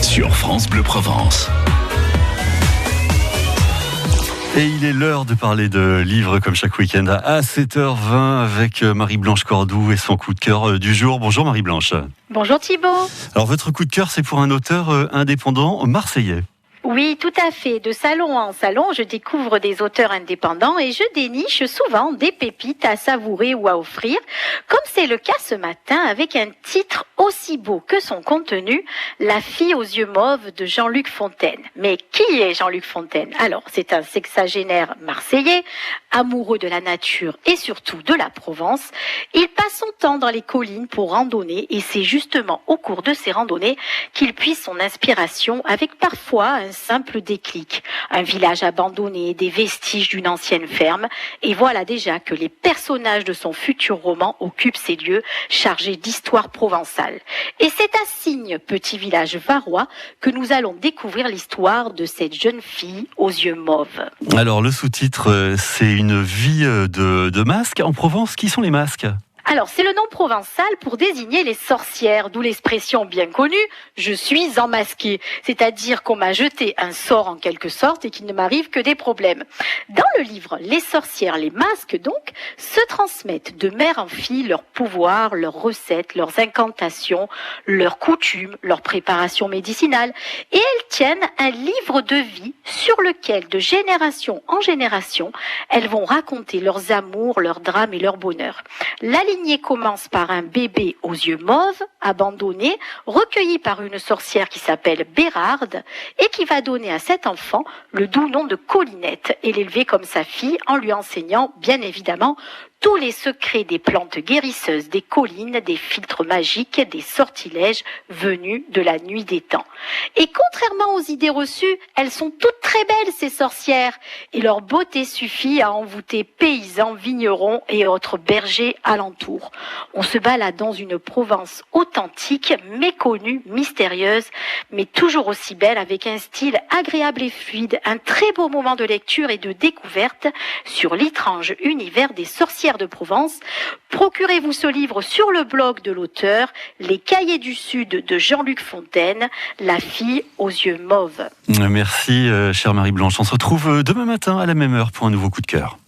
sur France Bleu Provence. Et il est l'heure de parler de livres comme chaque week-end à 7h20 avec Marie-Blanche Cordoue et son coup de cœur du jour. Bonjour Marie-Blanche. Bonjour Thibaut. Alors votre coup de cœur, c'est pour un auteur indépendant marseillais. Oui, tout à fait. De salon en salon, je découvre des auteurs indépendants et je déniche souvent des pépites à savourer ou à offrir, comme c'est le cas ce matin avec un titre aussi beau que son contenu, La fille aux yeux mauves de Jean-Luc Fontaine. Mais qui est Jean-Luc Fontaine? Alors, c'est un sexagénaire marseillais, amoureux de la nature et surtout de la Provence. Il passe son temps dans les collines pour randonner et c'est justement au cours de ces randonnées qu'il puise son inspiration avec parfois un simple déclic, un village abandonné, des vestiges d'une ancienne ferme, et voilà déjà que les personnages de son futur roman occupent ces lieux chargés d'histoire provençale. Et c'est à Signes, petit village varois, que nous allons découvrir l'histoire de cette jeune fille aux yeux mauves. Alors le sous-titre, c'est une vie de masques. En Provence, qui sont les masques ? Alors, c'est le nom provençal pour désigner les sorcières, d'où l'expression bien connue « je suis emmasquée », c'est-à-dire qu'on m'a jeté un sort en quelque sorte et qu'il ne m'arrive que des problèmes. Dans le livre, les sorcières, les masques donc, se transmettent de mère en fille leurs pouvoirs, leurs recettes, leurs incantations, leurs coutumes, leurs préparations médicinales, et elles tiennent un livre de vie sur lequel, de génération en génération, elles vont raconter leurs amours, leurs drames et leurs bonheurs. La lignée commence par un bébé aux yeux mauves, abandonné, recueilli par une sorcière qui s'appelle Bérarde et qui va donner à cet enfant le doux nom de Colinette et l'élever comme sa fille en lui enseignant bien évidemment tous les secrets des plantes guérisseuses des collines, des filtres magiques, des sortilèges venus de la nuit des temps. Et contrairement aux idées reçues, elles sont toutes très belles ces sorcières et leur beauté suffit à envoûter paysans, vignerons et autres bergers alentour. On se balade dans une Provence authentique, méconnue, mystérieuse, mais toujours aussi belle avec un style agréable et fluide, un très beau moment de lecture et de découverte sur l'étrange univers des sorcières de Provence. Procurez-vous ce livre sur le blog de l'auteur, Les Cahiers du Sud de Jean-Luc Fontaine, La fille aux yeux mauves. Merci chère Marie-Blanche. On se retrouve demain matin à la même heure pour un nouveau coup de cœur.